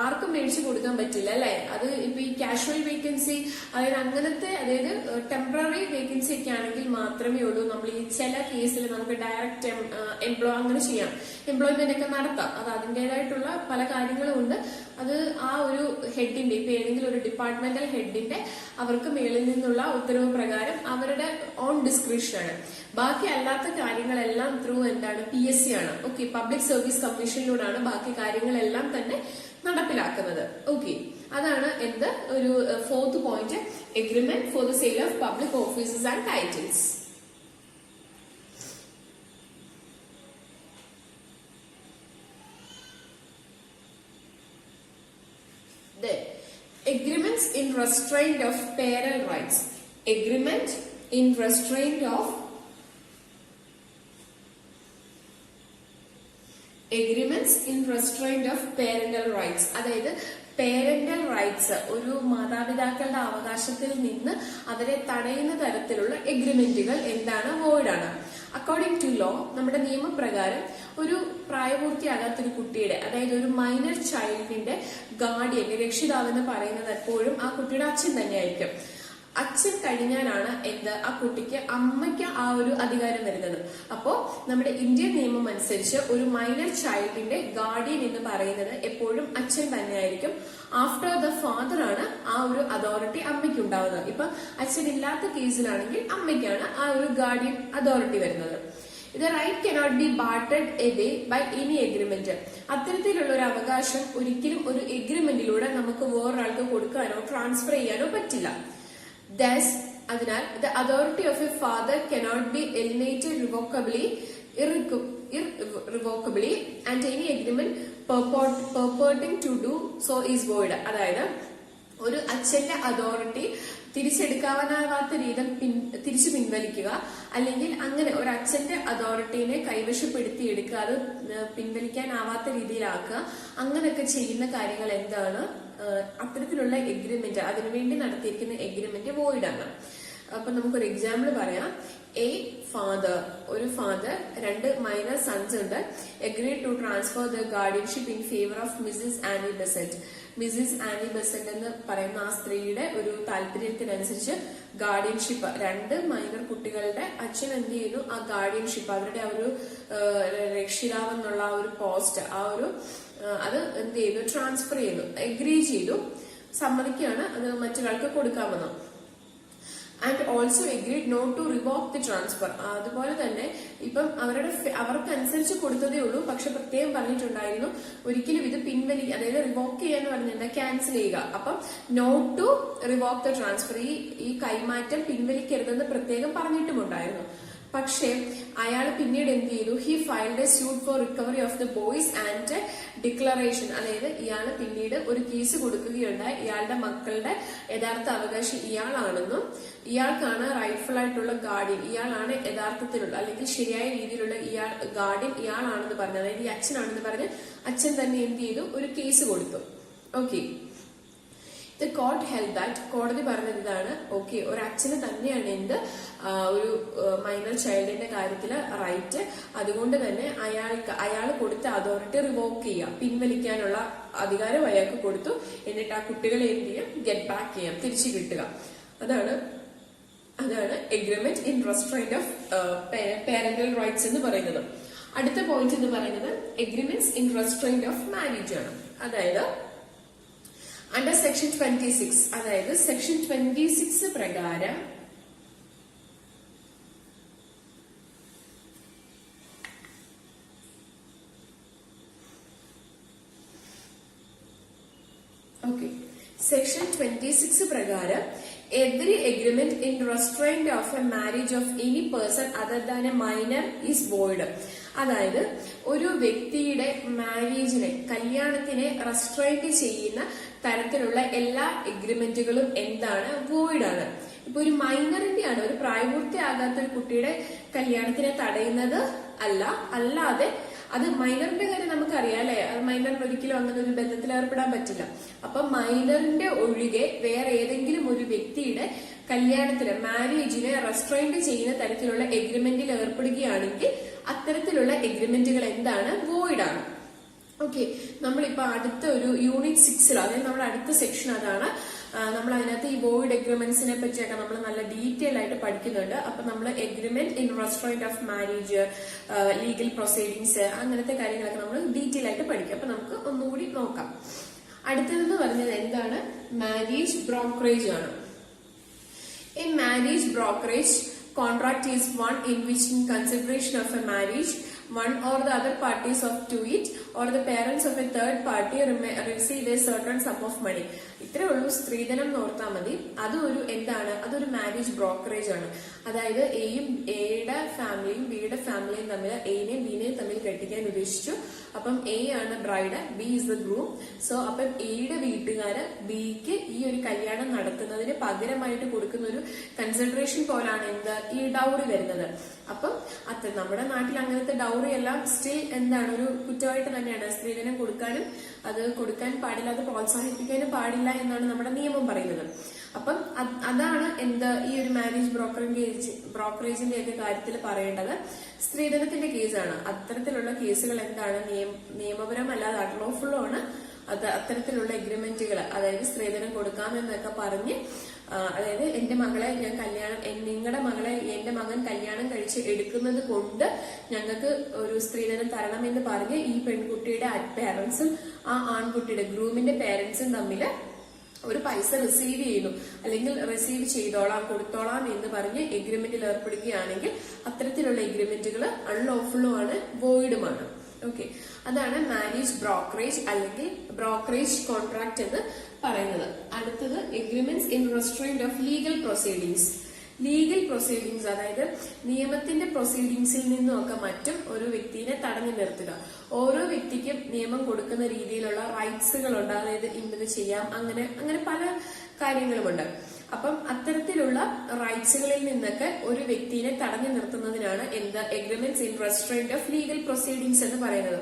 ആർക്കും മേടിച്ചു കൊടുക്കാൻ പറ്റില്ല, അല്ലെ? അത് ഇപ്പൊ ഈ കാഷ്വൽ വേക്കൻസി, അതായത് അങ്ങനത്തെ, അതായത് ടെമ്പററി വേക്കൻസി ഒക്കെ ആണെങ്കിൽ മാത്രമേ ഉള്ളൂ നമ്മൾ ഈ ചില കേസിൽ നമുക്ക് ഡയറക്റ്റ് അങ്ങനെ ചെയ്യാം, എംപ്ലോയ്മെന്റ് ഒക്കെ നടത്താം. അത് അതിൻ്റെതായിട്ടുള്ള പല കാര്യങ്ങളും ഉണ്ട്. അത് ആ ഒരു ഹെഡിന്റെ, ഇപ്പൊ ഏതെങ്കിലും ഒരു ഡിപ്പാർട്ട്മെന്റൽ ഹെഡിന്റെ അവർക്ക് മേളിൽ നിന്നുള്ള ഉത്തരവ് പ്രകാരം അവരുടെ ഓൺ ഡിസ്ക്രിപ്ഷൻ ആണ്. ബാക്കി അല്ലാത്ത കാര്യങ്ങളെല്ലാം ത്രൂ എന്താണ്, PSC ആണ്. ഓക്കെ, പബ്ലിക് സർവീസ് കമ്മീഷനിലൂടെയാണ് ബാക്കി കാര്യങ്ങളെല്ലാം തന്നെ നടപ്പിലാക്കുന്നത്. ഓക്കെ, അതാണ് എന്ത് ഒരു 4th point, agreement for the sale of public officers and titles. Agreements in restraint of parental rights. Agreement in restraint of parental rights. അതായത് പേരന്റൽ റൈറ്റ്സ്, ഒരു മാതാപിതാക്കളുടെ അവകാശത്തിൽ നിന്ന് അവരെ തടയുന്ന തരത്തിലുള്ള എഗ്രിമെന്റുകൾ എന്താണ്, വോയിഡാണ്. അക്കോർഡിംഗ് ടു ലോ, നമ്മുടെ നിയമപ്രകാരം ഒരു പ്രായപൂർത്തിയാകാത്തൊരു കുട്ടിയുടെ, അതായത് ഒരു മൈനർ ചൈൽഡിന്റെ ഗാർഡിയൻ, രക്ഷിതാവ് എന്ന് പറയുന്നത് എപ്പോഴും ആ കുട്ടിയുടെ അച്ഛൻ തന്നെയായിരിക്കും. അച്ഛൻ കഴിഞ്ഞാലാണ് ആ കുട്ടിക്ക്, അമ്മയ്ക്ക് ആ ഒരു അധികാരം വരുന്നത്. അപ്പോ നമ്മുടെ ഇന്ത്യൻ നിയമം അനുസരിച്ച് ഒരു മൈനർ ചൈൽഡിന്റെ ഗാർഡിയൻ എന്ന് പറയുന്നത് എപ്പോഴും അച്ഛൻ തന്നെയായിരിക്കും. ആഫ്റ്റർ ദ ഫാദർ ആണ് ആ ഒരു അതോറിറ്റി അമ്മയ്ക്ക് ഉണ്ടാവുന്നത്. ഇപ്പൊ അച്ഛനില്ലാത്ത കേസിലാണെങ്കിൽ അമ്മയ്ക്കാണ് ആ ഒരു ഗാർഡിയൻ അതോറിറ്റി വരുന്നത്. The right cannot be bartered away by any agreement. അത്തരത്തിലുള്ള ഒരു അവകാശം ഒരിക്കലും ഒരു എഗ്രിമെന്റിലൂടെ നമുക്ക് വേറൊരാൾക്ക് കൊടുക്കാനോ ട്രാൻസ്ഫർ ചെയ്യാനോ പറ്റില്ല. Thus, അതിനാൽ the authority of a father cannot be alienated irrevocably and any agreement purporting to do so is void. അതായത് ഒരു അച്ഛന്റെ അതോറിറ്റി തിരിച്ചെടുക്കാനാവാത്ത രീതിയിൽ തിരിച്ചു പിൻവലിക്കുക, അല്ലെങ്കിൽ അങ്ങനെ ഒരു അച്ഛന്റെ അതോറിറ്റിനെ കൈവശപ്പെടുത്തി എടുക്കുക, അത് പിൻവലിക്കാനാവാത്ത രീതിയിലാക്കുക, അങ്ങനെയൊക്കെ ചെയ്യുന്ന കാര്യങ്ങൾ എന്താണ്, അത്തരത്തിലുള്ള എഗ്രിമെന്റ്, അതിനുവേണ്ടി നടത്തിയിരിക്കുന്ന എഗ്രിമെന്റ് വോയിഡ് ആണ്. അപ്പൊ നമുക്കൊരു എക്സാമ്പിൾ പറയാം. ഒരു ഫാദർ 2 മൈനർ സൺസ് ഉണ്ട്, agreed to transfer the guardianship in favour of Mrs Annie Besant. Mrs Annie Besant എന്ന് പറയുന്ന ആ സ്ത്രീയുടെ ഒരു താല്പര്യത്തിനനുസരിച്ച് ഗാർഡിയൻഷിപ്പ്, 2 മൈനർ കുട്ടികളുടെ അച്ഛൻ എന്ത് ചെയ്യുന്നു, ആ ഗാർഡിയൻഷിപ്പ്, അവരുടെ ആ ഒരു രക്ഷിതാവെന്നുള്ള ആ ഒരു പോസ്റ്റ്, അത് എന്ത് ചെയ്തു, ട്രാൻസ്ഫർ ചെയ്തു, എഗ്രി ചെയ്തു, സമ്മതിക്കുകയാണ് അത് മറ്റൊരാൾക്ക് കൊടുക്കാമെന്ന്. And also agreed not to revoke the transfer. അതുപോലെ തന്നെ ഇപ്പം അവർക്കനുസരിച്ച് കൊടുത്തതേ ഉള്ളൂ, പക്ഷെ പ്രത്യേകം പറഞ്ഞിട്ടുണ്ടായിരുന്നു ഒരിക്കലും ഇത് അതായത് റിവോക്ക് ചെയ്യാന്ന് പറഞ്ഞാൽ ക്യാൻസൽ ചെയ്യുക. അപ്പം not to revoke the transfer, ഈ കൈമാറ്റം പിൻവലിക്കരുതെന്ന് പ്രത്യേകം പറഞ്ഞിട്ടുമുണ്ടായിരുന്നു. പക്ഷേ അയാൾ പിന്നീട് എന്ത് ചെയ്തു, he filed a suit for recovery of the boys and declaration. അതായത് ഇയാൾ പിന്നീട് ഒരു കേസ് കൊടുക്കുകയുണ്ടായി, ഇയാളുടെ മക്കളുടെ യഥാർത്ഥ അവകാശി ഇയാളാണെന്നും ഇയാൾക്കാണ് റൈറ്റ്ഫുൾ ആയിട്ടുള്ള ഗാർഡിയൻ, ഇയാളാണ് യഥാർത്ഥത്തിലുള്ള അല്ലെങ്കിൽ ശരിയായ രീതിയിലുള്ള ഗാർഡിയൻ ഇയാളാണെന്ന് പറഞ്ഞു, അതായത് ഈ അച്ഛനാണെന്ന് പറഞ്ഞ് അച്ഛൻ തന്നെ എന്ത് ചെയ്തു, ഒരു കേസ് കൊടുത്തു. Okay, the court held that, കോടതി പറഞ്ഞത് ഇതാണ്, ഓക്കെ, ഒരു അച്ഛന് തന്നെയാണ് ഒരു മൈനർ ചൈൽഡിന്റെ കാര്യത്തില് റൈറ്റ്, അതുകൊണ്ട് തന്നെ അയാൾ കൊടുത്ത അതോറിറ്റി റിവോക്ക് ചെയ്യുക, പിൻവലിക്കാനുള്ള അധികാരം അയാൾക്ക് കൊടുത്തു. എന്നിട്ട് ആ കുട്ടികളെ എന്ത് ചെയ്യാം, ഗെറ്റ് ബാക്ക് ചെയ്യാം, തിരിച്ചു കിട്ടുക. അതാണ് agreement in restraint of parental rights എന്ന് പറയുന്നത്. അടുത്ത പോയിന്റ് എന്ന് പറയുന്നത് agreements in restraint of marriage ആണ്. അതായത് അണ്ടർ സെക്ഷൻ 26, അതായത് സെക്ഷൻ 26 പ്രകാരം സെക്ഷൻ 26 പ്രകാരം every agreement in restraint of a marriage of any person other than a minor is void. അതായത് ഒരു വ്യക്തിയുടെ മാരേജിനെ, കല്യാണത്തിനെ റെസ്ട്രെയിന്റ് ചെയ്യുന്ന തരത്തിലുള്ള എല്ലാ എഗ്രിമെന്റുകളും എന്താണ്, വോയിഡ് ആണ്. ഇപ്പൊ ഒരു മൈനറിന്റെ ആണ്, ഒരു പ്രായപൂർത്തിയാകാത്ത ഒരു കുട്ടിയുടെ കല്യാണത്തിനെ തടയുന്നത് അല്ലാതെ അത് മൈനറിന്റെ കാര്യം നമുക്കറിയാം അല്ലെ, മൈനറിന് ഒരിക്കലും അങ്ങനെ ഒരു ബന്ധത്തിൽ ഏർപ്പെടാൻ പറ്റില്ല. അപ്പൊ മൈനറിന്റെ ഒഴികെ വേറെ ഏതെങ്കിലും ഒരു വ്യക്തിയുടെ കല്യാണത്തിന്, മാരേജിനെ റെസ്ട്രെയിന്റ് ചെയ്യുന്ന തരത്തിലുള്ള എഗ്രിമെന്റിൽ ഏർപ്പെടുകയാണെങ്കിൽ അത്തരത്തിലുള്ള എഗ്രിമെന്റുകൾ എന്താണ്, വോയിഡ് ആണ്. ഓക്കെ, നമ്മളിപ്പോ അടുത്ത ഒരു യൂണിറ്റ് 6 അതായത് നമ്മുടെ അടുത്ത സെക്ഷൻ അതാണ്. നമ്മൾ അതിനകത്ത് ഈ വോയിഡ് എഗ്രിമെന്റ്സിനെ പറ്റിയൊക്കെ നമ്മൾ നല്ല ഡീറ്റെയിൽ ആയിട്ട് പഠിക്കുന്നുണ്ട്. അപ്പൊ നമ്മൾ agreement in restraint of marriage, legal proceedings, അങ്ങനത്തെ കാര്യങ്ങളൊക്കെ നമ്മൾ ഡീറ്റെയിൽ ആയിട്ട് പഠിക്കും. അപ്പൊ നമുക്ക് ഒന്നുകൂടി നോക്കാം. അടുത്തതെന്ന് പറഞ്ഞത് എന്താണ്, മാരേജ് ബ്രോക്കറേജ് ആണ്. A marriage brokerage contract is one in which in consideration of a marriage one or the other parties of to it or the parents of a third party receive a certain sum of money. ഇത്രേ ഉള്ളൂ സ്ത്രീധനം നോർത്താൽ മതി. അതൊരു marriage brokerage ആണ്. അതായത് എയുടെ ഫാമിലിയും ബിയുടെ ഫാമിലിയും തമ്മിൽ, എനെയും ബിനെയും തമ്മിൽ കെട്ടിക്കാൻ ഉദ്ദേശിച്ചു. അപ്പം എ ആണ് bride, B is the groom. So അപ്പം എയുടെ വീട്ടുകാര് ബിക്ക് ഈ ഒരു കല്യാണം നടത്തുന്നതിന് പകരമായിട്ട് കൊടുക്കുന്ന ഒരു കൺസിഡറേഷൻ പോലാണ് ഈ ഡൗറി വരുന്നത്. അപ്പം നമ്മുടെ നാട്ടിൽ അങ്ങനത്തെ ഡൗറി എല്ലാം സ്റ്റിൽ ഒരു കുറ്റമായിട്ട് തന്നെയാണ്. സ്ത്രീധനം കൊടുക്കാനും അത് കൊടുക്കാൻ പാടില്ല, അത് പ്രോത്സാഹിപ്പിക്കാനും പാടില്ല എന്നാണ് നമ്മുടെ നിയമം പറയുന്നത്. അപ്പം അതാണ് ഈ ഒരു മാരേജ് ബ്രോക്കറേജിന്റെ ഒക്കെ കാര്യത്തിൽ പറയേണ്ടത്. സ്ത്രീധനത്തിന്റെ കേസാണ്. അത്തരത്തിലുള്ള കേസുകൾ നിയമപരമല്ലാതെ അൺലോഫുൾ ആണ്. അത്തരത്തിലുള്ള എഗ്രിമെന്റുകൾ, അതായത് സ്ത്രീധനം കൊടുക്കാമെന്നൊക്കെ പറഞ്ഞ്, അതായത് നിങ്ങളുടെ മകളെ എന്റെ മകൻ കല്യാണം കഴിച്ച് എടുക്കുന്നത് കൊണ്ട് ഞങ്ങൾക്ക് ഒരു സ്ത്രീധനം തരണമെന്ന് പറഞ്ഞ് ഈ പെൺകുട്ടിയുടെ പേരൻസും ആ ആൺകുട്ടിയുടെ ഗ്രൂമിന്റെ പേരൻസും തമ്മിൽ ഒരു പൈസ റിസീവ് ചെയ്യുന്നു, അല്ലെങ്കിൽ റിസീവ് കൊടുത്തോളാം എന്ന് പറഞ്ഞ് എഗ്രിമെന്റിൽ ഏർപ്പെടുകയാണെങ്കിൽ അത്തരത്തിലുള്ള എഗ്രിമെന്റുകൾ അൺലോഫുള്ളും ആണ്, വോയിഡുമാണ്. ഓക്കെ, അതാണ് മാരേജ് ബ്രോക്കറേജ് അല്ലെങ്കിൽ ബ്രോക്കറേജ് കോൺട്രാക്ട് എന്ന് പറയുന്നത്. അടുത്തത് agreements in restraint of legal proceedings. Legal proceedings അതായത് നിയമത്തിന്റെ പ്രൊസീഡിങ്സിൽ നിന്നുമൊക്കെ മറ്റും ഒരു വ്യക്തിയെ തടഞ്ഞു നിർത്തുക. ഓരോ വ്യക്തിക്കും നിയമം കൊടുക്കുന്ന രീതിയിലുള്ള റൈറ്റ്സുകളുണ്ട്. അതായത് ഇന്നത് ചെയ്യാം, അങ്ങനെ പല കാര്യങ്ങളുമുണ്ട്. അപ്പം അത്തരത്തിലുള്ള റൈറ്റ്സുകളിൽ നിന്നൊക്കെ ഒരു വ്യക്തിയെ തടഞ്ഞു നിർത്തുന്നതിനാണ് agreements in restraint of legal proceedings എന്ന് പറയുന്നത്.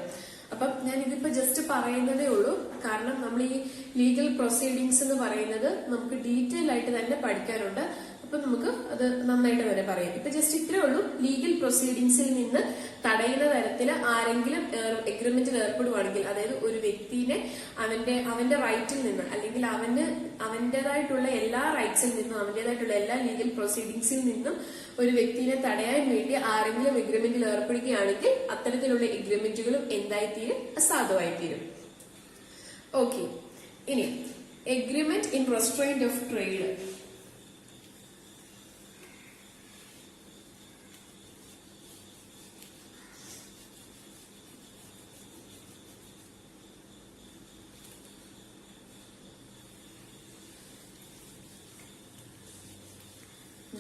അപ്പം ഞാൻ ഇതിപ്പോ ജസ്റ്റ് പറയുന്നതേ ഉള്ളൂ, കാരണം നമ്മൾ ഈ ലീഗൽ പ്രൊസീഡിങ്സ് എന്ന് പറയുന്നത് നമുക്ക് ഡീറ്റെയിൽ ആയിട്ട് തന്നെ പഠിക്കാനുണ്ട്. അപ്പൊ നമുക്ക് അത് നന്നായിട്ട് തന്നെ പറയാം. ഇപ്പൊ ജസ്റ്റ് ഇത്രേ ഉള്ളൂ. ലീഗൽ പ്രൊസീഡിങ്സിൽ നിന്ന് തടയുന്ന തരത്തിൽ ആരെങ്കിലും എഗ്രിമെന്റിൽ ഏർപ്പെടുവാണെങ്കിൽ, അതായത് ഒരു വ്യക്തിനെ അവന്റെ റൈറ്റിൽ നിന്ന് അല്ലെങ്കിൽ അവന്റേതായിട്ടുള്ള എല്ലാ റൈറ്റ്സിൽ നിന്നും അവന്റേതായിട്ടുള്ള എല്ലാ ലീഗൽ പ്രൊസീഡിങ്സിൽ നിന്നും ഒരു വ്യക്തിയെ തടയാൻ വേണ്ടി ആരെങ്കിലും എഗ്രിമെന്റിൽ ഏർപ്പെടുകയാണെങ്കിൽ അത്തരത്തിലുള്ള എഗ്രിമെന്റുകളും എന്തായിത്തീരും? അസാധുവായിത്തീരും. ഓക്കെ, ഇനി agreement in restraint of trade.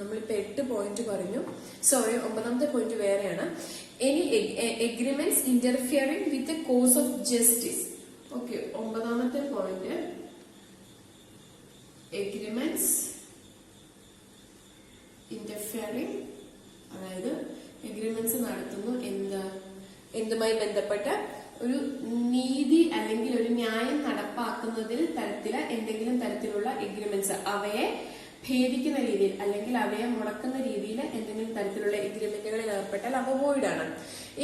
നമ്മളിപ്പോ 8 പോയിന്റ് പറഞ്ഞു. സോറി, 9ാമത്തെ പോയിന്റ് വേറെയാണ്. Any agreements interfering with a course of justice. Okay, 9ാമത്തെ പോയിന്റ് എഗ്രിമെന്റ്സ് ഇന്റർഫിയറിംഗ്, അതായത് എഗ്രിമെന്റ്സ് നടത്തുന്നു എന്തുമായി ബന്ധപ്പെട്ട ഒരു നീതി അല്ലെങ്കിൽ ഒരു ന്യായം നടപ്പാക്കുന്നതിൽ എന്തെങ്കിലും തരത്തിലുള്ള എഗ്രിമെന്റ്സ് അവയെ ഭേദിക്കുന്ന രീതിയിൽ അല്ലെങ്കിൽ അവയെ മുടക്കുന്ന രീതിയിൽ എന്തെങ്കിലും തരത്തിലുള്ള എഗ്രിമെന്റുകളിൽ ഏർപ്പെട്ടാൽ അവ വോയിഡ് ആണ്.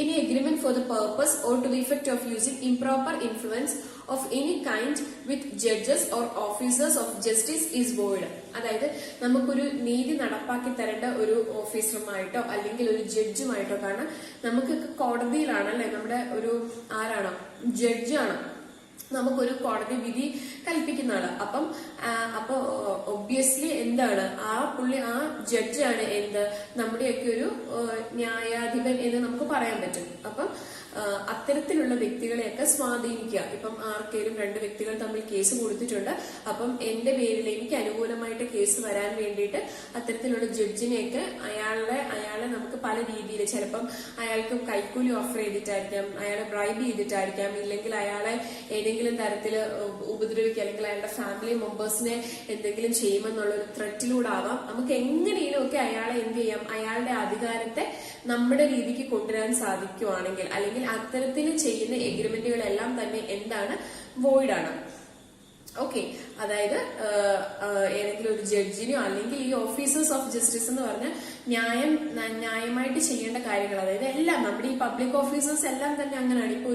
ഇനി agreement for the purpose or to the effect of using improper influence of any kind with judges or officers of justice is void. അതായത് നമുക്കൊരു നീതി നടപ്പാക്കി തരേണ്ട ഒരു ഓഫീസറുമായിട്ടോ അല്ലെങ്കിൽ ഒരു ജഡ്ജുമായിട്ടോ, കാരണം നമുക്ക് കോടതിയിലാണല്ലേ നമ്മുടെ ഒരു ആരാണോ ജഡ്ജാണ് നമുക്കൊരു കോടതി വിധി കൽപ്പിക്കുന്ന ആള്. അപ്പൊ ഒബ്വിയസ്ലി എന്താണ് ആ ജഡ്ജാണ് നമ്മുടെയൊക്കെ ഒരു ന്യായാധിപൻ എന്ന് നമുക്ക് പറയാൻ പറ്റും. അപ്പം അത്തരത്തിലുള്ള വ്യക്തികളെയൊക്കെ സ്വാധീനിക്കുക. ഇപ്പം ആർക്കെങ്കിലും 2 വ്യക്തികൾ തമ്മിൽ കേസ് കൊടുത്തിട്ടുണ്ട്, അപ്പം എന്റെ പേരിൽ എനിക്ക് അനുകൂലമായിട്ട് കേസ് വരാൻ വേണ്ടിയിട്ട് അത്തരത്തിലുള്ള ജഡ്ജിനെയൊക്കെ അയാളെ നമുക്ക് പല രീതിയിൽ, ചിലപ്പം അയാൾക്ക് കൈക്കൂലി ഓഫർ ചെയ്തിട്ടായിരിക്കാം, അയാളെ ബ്രൈബ് ചെയ്തിട്ടായിരിക്കാം, ഇല്ലെങ്കിൽ അയാളെ ഏതെങ്കിലും തരത്തിൽ ഉപദ്രവിക്കുക അല്ലെങ്കിൽ അയാളുടെ ഫാമിലി മെമ്പേഴ്സിനെ എന്തെങ്കിലും ചെയ്യുമെന്നുള്ള ഒരു ത്രെറ്റിലൂടെ ആവാം. നമുക്ക് എങ്ങനെയും ഒക്കെ അയാളെ എന്ത് ചെയ്യാം, അയാളുടെ അധികാരത്തെ നമ്മുടെ രീതിക്ക് കൊണ്ടുവരാൻ സാധിക്കുവാണെങ്കിൽ അല്ലെങ്കിൽ അത്തരത്തിൽ ചെയ്യുന്ന എഗ്രിമെന്റുകളെല്ലാം തന്നെ എന്താണ്? വോയിഡ് ആണ്. ഓക്കെ, അതായത് ഏതെങ്കിലും ഒരു ജഡ്ജിനെയോ അല്ലെങ്കിൽ ഈ ഓഫീസേഴ്സ് ഓഫ് ജസ്റ്റിസ് എന്ന് പറഞ്ഞ ന്യായമായിട്ട് ചെയ്യേണ്ട കാര്യങ്ങൾ, അതായത് എല്ലാം നമ്മുടെ ഈ പബ്ലിക് ഓഫീസേഴ്സ് എല്ലാം തന്നെ അങ്ങനെയാണ്. ഇപ്പൊ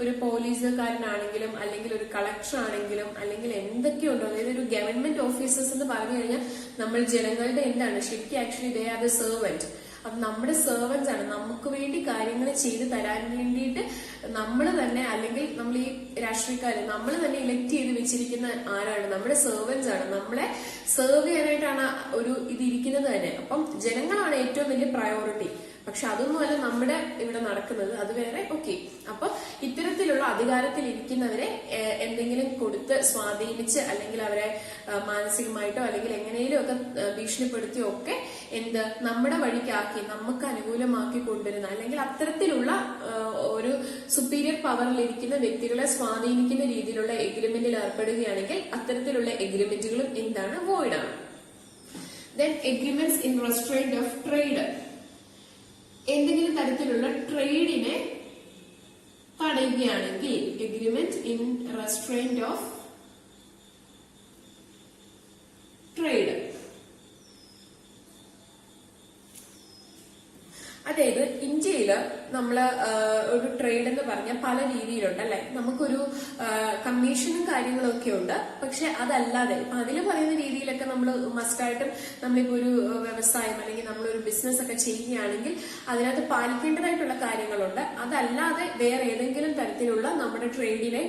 ഒരു പോലീസുകാരനാണെങ്കിലും അല്ലെങ്കിൽ ഒരു കളക്ടർ ആണെങ്കിലും അല്ലെങ്കിൽ എന്തൊക്കെയുണ്ടോ, അതായത് ഒരു ഗവൺമെന്റ് ഓഫീസേഴ്സ് എന്ന് പറഞ്ഞു കഴിഞ്ഞാൽ നമ്മൾ ജനങ്ങളുടെ എന്താണ് ശരിക്കും actually they are the servant. അത് നമ്മുടെ സെർവൻസ് ആണ്. നമുക്ക് വേണ്ടി കാര്യങ്ങൾ ചെയ്തു തരാൻ വേണ്ടിയിട്ട് നമ്മൾ തന്നെ അല്ലെങ്കിൽ നമ്മൾ ഈ രാഷ്ട്രീയക്കാര് നമ്മൾ തന്നെ ഇലക്ട് ചെയ്ത് വെച്ചിരിക്കുന്ന ആരാണ്? നമ്മുടെ സെർവൻസ് ആണ്. നമ്മളെ സെർവ് ചെയ്യാനായിട്ടാണ് ഒരു ഇതിരിക്കുന്നത് തന്നെ. അപ്പം ജനങ്ങളാണ് ഏറ്റവും വലിയ പ്രയോറിറ്റി. പക്ഷെ അതൊന്നുമല്ല നമ്മുടെ ഇവിടെ നടക്കുന്നത്, അത് വേറെ. ഓക്കെ, അപ്പൊ ഇത്തരത്തിലുള്ള അധികാരത്തിൽ ഇരിക്കുന്നവരെ എന്തെങ്കിലും കൊടുത്ത് സ്വാധീനിച്ച് അല്ലെങ്കിൽ അവരെ മാനസികമായിട്ടോ അല്ലെങ്കിൽ എങ്ങനെയും ഒക്കെ ഭീഷണിപ്പെടുത്തിയോ ഒക്കെ നമ്മുടെ വഴിക്കാക്കി നമുക്ക് അനുകൂലമാക്കി കൊണ്ടുവരുന്ന അല്ലെങ്കിൽ അത്തരത്തിലുള്ള ഒരു സുപ്പീരിയർ പവറിൽ ഇരിക്കുന്ന വ്യക്തികളെ സ്വാധീനിക്കുന്ന രീതിയിലുള്ള എഗ്രിമെന്റിൽ ഏർപ്പെടുകയാണെങ്കിൽ അത്തരത്തിലുള്ള എഗ്രിമെന്റുകളും എന്താണ്? വോയിഡ് ആണ്. Then agreements in restraint of trade. എന്തെങ്കിലും തരത്തിലുള്ള ട്രേഡിനെ തടയുകയാണെങ്കിൽ agreement in restraint of trade, അതായത് ഇന്ത്യയില് നമ്മള് ഒരു ട്രേഡ് എന്ന് പറഞ്ഞാൽ പല രീതിയിലുണ്ട് അല്ലെ. നമുക്കൊരു കമ്മീഷനും കാര്യങ്ങളും ഒക്കെ ഉണ്ട്. പക്ഷെ അതല്ലാതെ ഇപ്പൊ അതിൽ പറയുന്ന രീതിയിലൊക്കെ നമ്മൾ മസ്റ്റായിട്ടും നമ്മളിപ്പോ ഒരു വ്യവസായം അല്ലെങ്കിൽ നമ്മളൊരു ബിസിനസ് ഒക്കെ ചെയ്യുകയാണെങ്കിൽ അതിനകത്ത് പാലിക്കേണ്ടതായിട്ടുള്ള കാര്യങ്ങളുണ്ട്. അതല്ലാതെ വേറെ ഏതെങ്കിലും തരത്തിലുള്ള നമ്മുടെ ട്രേഡിനെ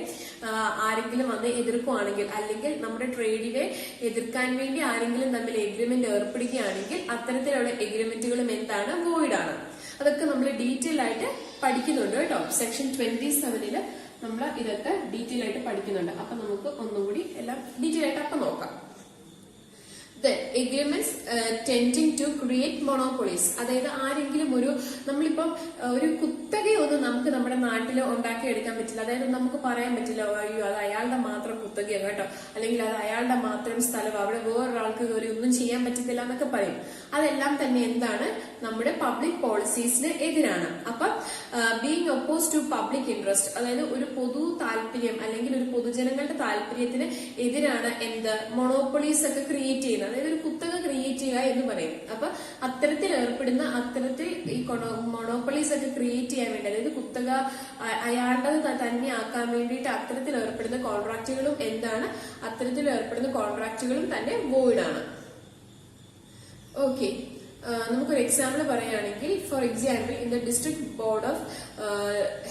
ആരെങ്കിലും വന്ന് എതിർക്കുകയാണെങ്കിൽ അല്ലെങ്കിൽ നമ്മുടെ ട്രേഡിനെ എതിർക്കാൻ വേണ്ടി ആരെങ്കിലും തമ്മിൽ എഗ്രിമെന്റ് ഏർപ്പെടുകയാണെങ്കിൽ അത്തരത്തിലുള്ള എഗ്രിമെന്റുകളും എന്താണ്? വോയിഡ് ആണ്. അതൊക്കെ നമ്മൾ ഡീറ്റെയിൽ ആയിട്ട് പഠിക്കുന്നുണ്ട് കേട്ടോ. സെക്ഷൻ 27 നമ്മൾ ഇതൊക്കെ ഡീറ്റെയിൽ ആയിട്ട് പഠിക്കുന്നുണ്ട്. അപ്പൊ നമുക്ക് ഒന്നുകൂടി എല്ലാം ഡീറ്റെയിൽ ആയിട്ട് അപ്പൊ നോക്കാം. എഗ്രിമെന്റ്സ് ടെൻഡിങ് ടു ക്രിയേറ്റ് മൊണോപ്പൊളീസ്, അതായത് ആരെങ്കിലും നമ്മളിപ്പം ഒരു കുത്തകയൊന്നും നമുക്ക് നമ്മുടെ നാട്ടിൽ ഉണ്ടാക്കിയെടുക്കാൻ പറ്റില്ല. അതായത് നമുക്ക് പറയാൻ പറ്റില്ല അയ്യോ അത് അയാളുടെ മാത്രം കുത്തകയാണ് കേട്ടോ, അല്ലെങ്കിൽ അത് അയാളുടെ മാത്രം സ്ഥലം, അവിടെ വേറൊരാൾക്ക് കയറി ഒന്നും ചെയ്യാൻ പറ്റത്തില്ല എന്നൊക്കെ പറയും. അതെല്ലാം തന്നെ എന്താണ്? നമ്മുടെ പബ്ലിക് പോളിസീസിന് എതിരാണ്. അപ്പം being oppose to public interest, അതായത് ഒരു പൊതു താല്പര്യം അല്ലെങ്കിൽ ഒരു പൊതുജനങ്ങളുടെ താല്പര്യത്തിന് എതിരാണ് മൊണോപ്പൊളീസ് ഒക്കെ ക്രിയേറ്റ് ചെയ്യുന്നത്. അതായത് ഒരു കുത്തക ക്രിയേറ്റ് ചെയ്യുക എന്ന് പറയും. അപ്പൊ അത്തരത്തിൽ ഈ മൊണോപ്പൊളീസ് ഒക്കെ ക്രിയേറ്റ് ചെയ്യാൻ വേണ്ടി, അതായത് കുത്തക അയാളുടെ തന്നെ ആക്കാൻ വേണ്ടിയിട്ട് അത്തരത്തിൽ ഏർപ്പെടുന്ന കോൺട്രാക്റ്റുകളും എന്താണ്, അത്തരത്തിൽ ഏർപ്പെടുന്ന കോൺട്രാക്റ്റുകളും തന്നെ വോയിഡ് ആണ്. ഓക്കെ, നമുക്കൊരു എക്സാമ്പിൾ പറയുകയാണെങ്കിൽ, for example in the district board of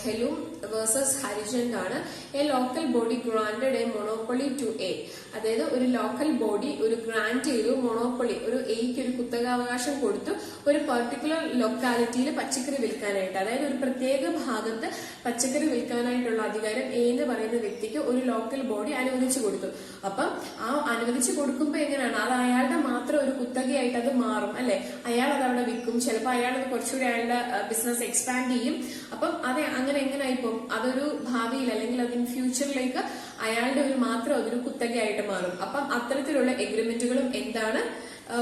ഹെലൂം വേഴ്സസ് ഹരിജന്റ് ആണ് a local body granted a monopoly to a. അതായത് ഒരു ലോക്കൽ ബോഡി ഒരു ഗ്രാന്റ് ചെയ്തു മൊണോപ്പൊളി, ഒരു എയ്ക്ക് ഒരു കുത്തകാവകാശം കൊടുത്തു ഒരു പെർട്ടിക്കുലർ ലൊക്കാലിറ്റിയിൽ പച്ചക്കറി വിൽക്കാനായിട്ട്. അതായത് ഒരു പ്രത്യേക ഭാഗത്ത് പച്ചക്കറി വിൽക്കാനായിട്ടുള്ള അധികാരം എ എന്ന് പറയുന്ന വ്യക്തിക്ക് ഒരു ലോക്കൽ ബോഡി അനുവദിച്ചു കൊടുത്തു. അപ്പം ആ അനുവദിച്ചു കൊടുക്കുമ്പോ എങ്ങനെയാണ്, അത് അയാളുടെ മാത്രം ഒരു കുത്തകയായിട്ട് അത് മാറും അല്ലെ. അയാൾ അത് അവിടെ വിൽക്കും, ചിലപ്പോൾ അയാൾ അത് കുറച്ചുകൂടി അയാളുടെ ബിസിനസ് എക്സ്പാൻഡ് ചെയ്യും. അപ്പം അങ്ങനെ എങ്ങനെയായിപ്പോ അതൊരു ഭാവിയിൽ അല്ലെങ്കിൽ അതിന് ഫ്യൂച്ചറിലേക്ക് അയാളുടെ ഒരു മാത്രം അതൊരു കുത്തകയായിട്ട് മാറും. അപ്പം അത്തരത്തിലുള്ള എഗ്രിമെന്റുകളും എന്താണ്,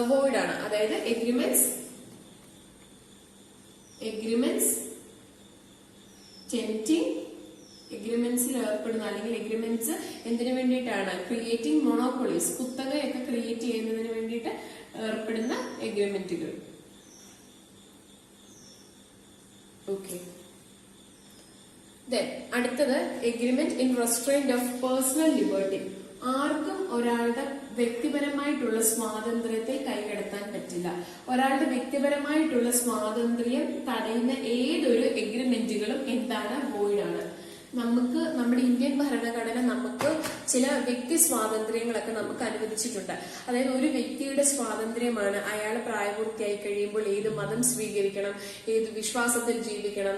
വോയിഡ് ആണ്. അതായത് എഗ്രിമെന്റ്സ് എഗ്രിമെന്റ്സിൽ ഏർപ്പെടുന്ന അല്ലെങ്കിൽ എഗ്രിമെന്റ്സ് എന്തിനു വേണ്ടിയിട്ടാണ്, ക്രിയേറ്റിംഗ് മൊണോപ്പൊളീസ്, കുത്തകയൊക്കെ ക്രിയേറ്റ് ചെയ്യുന്നതിന് വേണ്ടിയിട്ട് ഏർപ്പെടുന്ന എഗ്രിമെന്റുകൾ. ഓക്കെ, അടുത്തത് agreement in restraint of personal liberty. ആർക്കും ഒരാളുടെ വ്യക്തിപരമായിട്ടുള്ള സ്വാതന്ത്ര്യത്തെ കൈകടത്താൻ പറ്റില്ല. ഒരാളുടെ വ്യക്തിപരമായിട്ടുള്ള സ്വാതന്ത്ര്യം തടയുന്ന ഏതൊരു എഗ്രിമെന്റുകളും എന്താണ്, വോയിഡ് ആണ്. നമുക്ക് നമ്മുടെ ഇന്ത്യൻ ഭരണഘടന നമുക്ക് ചില വ്യക്തി സ്വാതന്ത്ര്യങ്ങളൊക്കെ നമുക്ക് അനുവദിച്ചിട്ടുണ്ട്. അതായത് ഒരു വ്യക്തിയുടെ സ്വാതന്ത്ര്യമാണ് അയാൾ പ്രായപൂർത്തിയായി കഴിയുമ്പോൾ ഏത് മതം സ്വീകരിക്കണം, ഏത് വിശ്വാസത്തിൽ ജീവിക്കണം,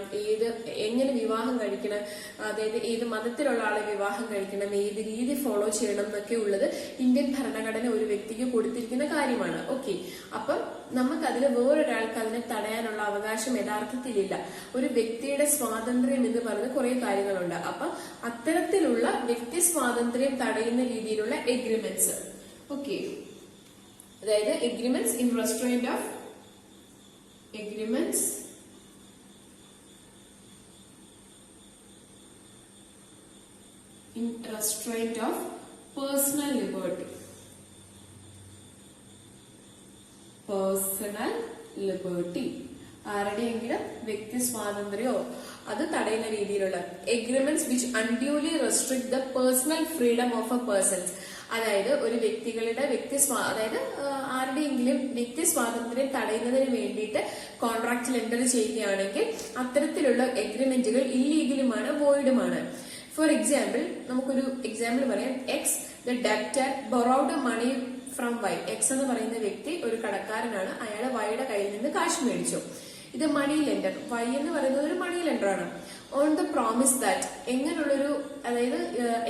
എങ്ങനെ വിവാഹം കഴിക്കണം, അതായത് ഏത് മതത്തിലുള്ള ആളെ വിവാഹം കഴിക്കണം, ഏത് രീതി ഫോളോ ചെയ്യണം എന്നൊക്കെ ഉള്ളത് ഇന്ത്യൻ ഭരണഘടന ഒരു വ്യക്തിക്ക് കൊടുത്തിരിക്കുന്ന കാര്യമാണ്. ഓക്കെ, അപ്പം നമുക്കതിൽ വേറൊരാൾക്ക് അതിനെ തടയാനുള്ള അവകാശം യഥാർത്ഥത്തിലില്ല. ഒരു വ്യക്തിയുടെ സ്വാതന്ത്ര്യം എന്ന് പറയുന്നത് കുറെ കാര്യങ്ങളുണ്ട്. അപ്പൊ അത്തരത്തിലുള്ള വ്യക്തി സ്വാതന്ത്ര്യം തടയുന്ന രീതിയിലുള്ള എഗ്രിമെന്റ്സ്. ഓക്കെ, അതായത് agreements in restraint of personal liberty. ആരുടെയെങ്കിലും വ്യക്തി സ്വാതന്ത്ര്യമോ അത് തടയുന്ന രീതിയിലുള്ള agreements which unduly restrict the personal freedom of a persons. അതായത് ഒരു വ്യക്തികളുടെ അതായത് ആരുടെയെങ്കിലും വ്യക്തി സ്വാതന്ത്ര്യം തടയുന്നതിന് വേണ്ടിയിട്ട് കോൺട്രാക്റ്റിൽ എൻ്റർ ചെയ്യുകയാണെങ്കിൽ അത്തരത്തിലുള്ള എഗ്രിമെന്റുകൾ ഇല്ലീഗലുമാണ്, വോയിഡുമാണ്. ഫോർ എക്സാമ്പിൾ, നമുക്കൊരു എക്സാമ്പിൾ പറയാം. X the debtor borrowed money from Y. X എന്ന് പറയുന്ന വ്യക്തി ഒരു കടക്കാരനാണ്, അയാൾ വൈയുടെ കയ്യിൽ നിന്ന് കാശ് മേടിച്ചു. ഇത് മണി ലെൻഡർ, വൈ എന്ന് പറയുന്നത് ഒരു മണി ലെൻഡർ ആണ്. ഓൺ ദ പ്രോമിസ് ദാറ്റ്, എങ്ങനെയുള്ളൊരു, അതായത്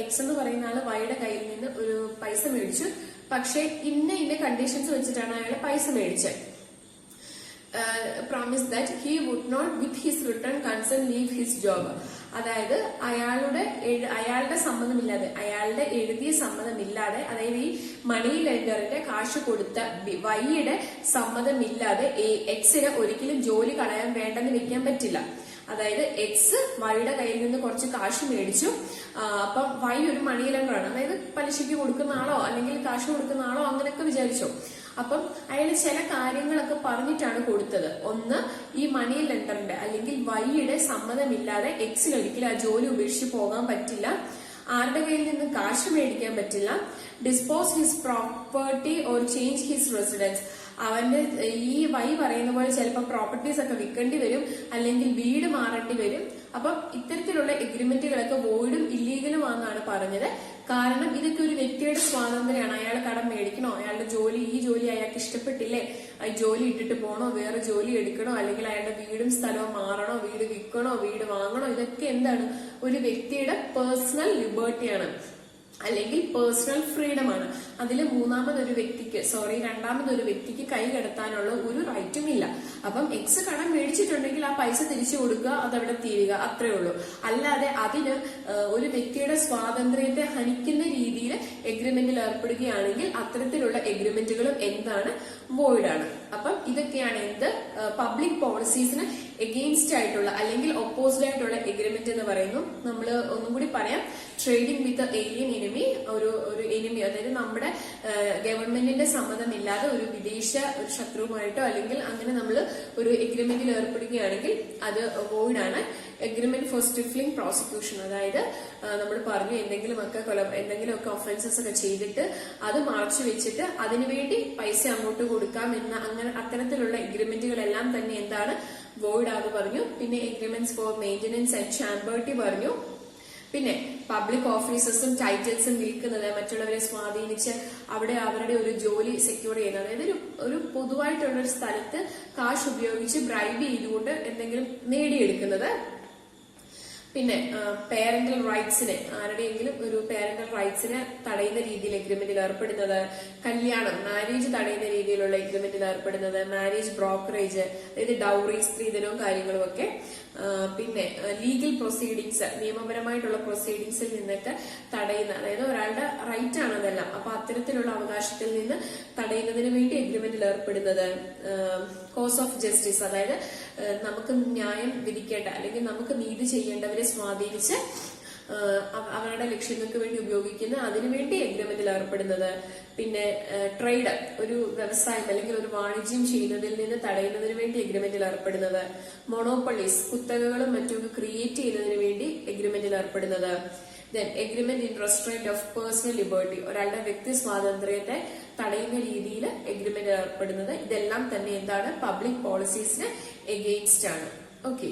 എക്സ് എന്ന് പറയുന്ന ആള് വൈയുടെ കയ്യിൽ നിന്ന് ഒരു പൈസ മേടിച്ചു, പക്ഷെ ഇന്ന കണ്ടീഷൻസ് വെച്ചിട്ടാണ് അയാൾ പൈസ മേടിച്ചത്. Promise that he would not with his return concern leave his job. അതായത് അയാളുടെ സമ്മതമില്ലാതെ, അയാളുടെ എഴുതിയ സമ്മതമില്ലാതെ, അതായത് ഈ മണി ലെൻഡറിന്റെ കാശ് കൊടുത്ത വൈയുടെ സമ്മതമില്ലാതെ എക്സിന് ഒരിക്കലും ജോലി കളയാൻ വേണ്ടെന്ന് വെക്കാൻ പറ്റില്ല. അതായത് എക്സ് വൈയുടെ കയ്യിൽ നിന്ന് കുറച്ച് കാശ് മേടിച്ചു. അപ്പം വൈ ഒരു മണി ലെൻഡറാണ്, അതായത് പലിശയ്ക്ക് കൊടുക്കുന്ന ആളോ അല്ലെങ്കിൽ കാശ് കൊടുക്കുന്ന ആളോ അങ്ങനെയൊക്കെ വിചാരിച്ചോ. അപ്പം അയാൾ ചില കാര്യങ്ങളൊക്കെ പറഞ്ഞിട്ടാണ് കൊടുത്തത്. ഒന്ന്, ഈ മണി ലെൻഡറിന്റെ അല്ലെങ്കിൽ വൈയുടെ സമ്മതമില്ലാതെ എക്സിന് ഒരിക്കലും ആ ജോലി ഉപേക്ഷിച്ച് പോകാൻ പറ്റില്ല, ആരുടെ കയ്യിൽ നിന്ന് കാശ് മേടിക്കാൻ പറ്റില്ല, dispose his property or change his residence. അവന്റെ ഈ വൈ പറയുന്ന പോലെ ചിലപ്പോൾ പ്രോപ്പർട്ടീസ് ഒക്കെ വിൽക്കേണ്ടി വരും, അല്ലെങ്കിൽ വീട് മാറേണ്ടി വരും. അപ്പം ഇത്തരത്തിലുള്ള എഗ്രിമെന്റുകളൊക്കെ വോയിഡും ഇല്ലീഗലുമാണെന്നാണ് പറഞ്ഞത്. കാരണം ഇതൊക്കെ ഒരു വ്യക്തിയുടെ സ്വാതന്ത്ര്യമാണ്. അയാൾ കടം മേടിക്കണോ, അയാളുടെ ഈ ജോലി അയാൾക്ക് ഇഷ്ടപ്പെട്ടില്ലേ, ജോലി ഇട്ടിട്ട് പോണോ, വേറെ ജോലി എടുക്കണോ, അല്ലെങ്കിൽ അയാളുടെ വീടും സ്ഥലവും മാറണോ, വീട് വിൽക്കണോ, വീട് വാങ്ങണോ, ഇതൊക്കെ എന്താണ്, ഒരു വ്യക്തിയുടെ പേഴ്സണൽ ലിബർട്ടിയാണ് അല്ലെങ്കിൽ പേഴ്സണൽ ഫ്രീഡം ആണ്. അതിൽ രണ്ടാമതൊരു വ്യക്തിക്ക് കൈ കടത്താനുള്ള ഒരു റൈറ്റും ഇല്ല. അപ്പം എക്സ് കടം മേടിച്ചിട്ടുണ്ടെങ്കിൽ ആ പൈസ തിരിച്ചു കൊടുക്കുക, അതവിടെ തീരുക, അത്രേ ഉള്ളൂ. അല്ലാതെ അതിന് ഒരു വ്യക്തിയുടെ സ്വാതന്ത്ര്യത്തെ ഹനിക്കുന്ന രീതിയിൽ എഗ്രിമെന്റിൽ ഏർപ്പെടുകയാണെങ്കിൽ അത്തരത്തിലുള്ള എഗ്രിമെന്റുകളും എന്താണ്, വോയിഡ് ആണ്. അപ്പം ഇതൊക്കെയാണ് പബ്ലിക് പോളിസീസിന് എഗെയിൻസ്റ്റ് ആയിട്ടുള്ള അല്ലെങ്കിൽ ഒപ്പോസിറ്റ് ആയിട്ടുള്ള എഗ്രിമെന്റ് എന്ന് പറയുന്നു. നമ്മൾ ഒന്നും കൂടി പറയാം. ട്രേഡിംഗ് വിത്ത് ഏലിയൻ എനിമി, ഒരു എനിമി, അതായത് നമ്മുടെ ഗവൺമെന്റിന്റെ സമ്മതമില്ലാതെ ഒരു വിദേശ ഒരു ശത്രുവുമായിട്ടോ അല്ലെങ്കിൽ അങ്ങനെ നമ്മൾ ഒരു എഗ്രിമെന്റിൽ ഏർപ്പെടുകയാണെങ്കിൽ അത് വോയിഡ് ആണ്. എഗ്രിമെന്റ് ഫോർ സ്റ്റിഫ്ലിംഗ് പ്രോസിക്യൂഷൻ, അതായത് നമ്മൾ പറഞ്ഞു എന്തെങ്കിലുമൊക്കെ ഒഫൻസസ് ഒക്കെ ചെയ്തിട്ട് അത് മറച്ചു വെച്ചിട്ട് അതിനുവേണ്ടി പൈസ അങ്ങോട്ട് കൊടുക്കാം എന്ന അങ്ങനെ അത്തരത്തിലുള്ള എഗ്രിമെന്റുകളെല്ലാം തന്നെ എന്താണ് വോയിഡ് ആണെന്ന് പറഞ്ഞു. പിന്നെ എഗ്രിമെന്റ്സ് ഫോർ മെയിന്റനൻസ് ആൻഡ് ചാമ്പേർട്ടി പറഞ്ഞു. പിന്നെ പബ്ലിക് ഓഫീസസും ടൈറ്റിൽസും വിൽക്കുന്നത്, മറ്റുള്ളവരെ സ്വാധീനിച്ച് അവിടെ അവരുടെ ഒരു ജോലി സെക്യൂർ ചെയ്യുന്നത്, അതായത് ഒരു പൊതുവായിട്ടുള്ള ഒരു സ്ഥലത്ത് കാശ് ഉപയോഗിച്ച് ബ്രൈബ് ചെയ്തുകൊണ്ട് എന്തെങ്കിലും നേടിയെടുക്കുന്നത്. പിന്നെ പേരന്റൽ റൈറ്റ്സിനെ, ആരുടെയെങ്കിലും ഒരു പേരന്റൽ റൈറ്റ്സിനെ തടയുന്ന രീതിയിൽ എഗ്രിമെന്റിൽ ഏർപ്പെടുന്നത്, കല്യാണം മാരേജ് തടയുന്ന രീതിയിലുള്ള എഗ്രിമെന്റിൽ ഏർപ്പെടുന്നത്, മാരേജ് ബ്രോക്കറേജ്, അതായത് ഡൗറി, സ്ത്രീധനവും കാര്യങ്ങളും ഒക്കെ. പിന്നെ ലീഗൽ പ്രൊസീഡിങ്സ്, നിയമപരമായിട്ടുള്ള പ്രൊസീഡിങ്സിൽ നിന്നൊക്കെ തടയുന്ന, അതായത് ഒരാളുടെ റൈറ്റ് ആണ് അതെല്ലാം, അപ്പൊ അത്തരത്തിലുള്ള അവകാശത്തിൽ നിന്ന് തടയുന്നതിന് വേണ്ടി എഗ്രിമെന്റിൽ ഏർപ്പെടുന്നത്. കോസ് ഓഫ് ജസ്റ്റിസ്, അതായത് നമുക്ക് ന്യായം വിധിക്കേണ്ട അല്ലെങ്കിൽ നമുക്ക് നീതി ചെയ്യേണ്ടവരെ സ്വാധീനിച്ച് അവരുടെ ലക്ഷ്യങ്ങൾക്ക് വേണ്ടി ഉപയോഗിക്കുന്ന അതിനുവേണ്ടി എഗ്രിമെന്റിൽ ഏർപ്പെടുന്നത്. പിന്നെ ട്രേഡ്, ഒരു വ്യവസായം അല്ലെങ്കിൽ ഒരു വാണിജ്യം ചെയ്യുന്നതിൽ നിന്ന് തടയുന്നതിന് വേണ്ടി എഗ്രിമെന്റിൽ ഏർപ്പെടുന്നത്. മൊണോപ്പൊളീസ്, കുത്തകകളും മറ്റും ക്രിയേറ്റ് ചെയ്യുന്നതിന് വേണ്ടി എഗ്രിമെന്റിൽ ഏർപ്പെടുന്നത്. Then agreement in restraint of personal liberty, ഒരാളുടെ വ്യക്തി സ്വാതന്ത്ര്യത്തെ തടയുന്ന രീതിയിൽ എഗ്രിമെന്റ് ഏർപ്പെടുന്നത്. ഇതെല്ലാം തന്നെ എന്താണ് പബ്ലിക് പോളിസീസിന് എഗെയിൻസ്റ്റ് ആണ്. ഓക്കെ.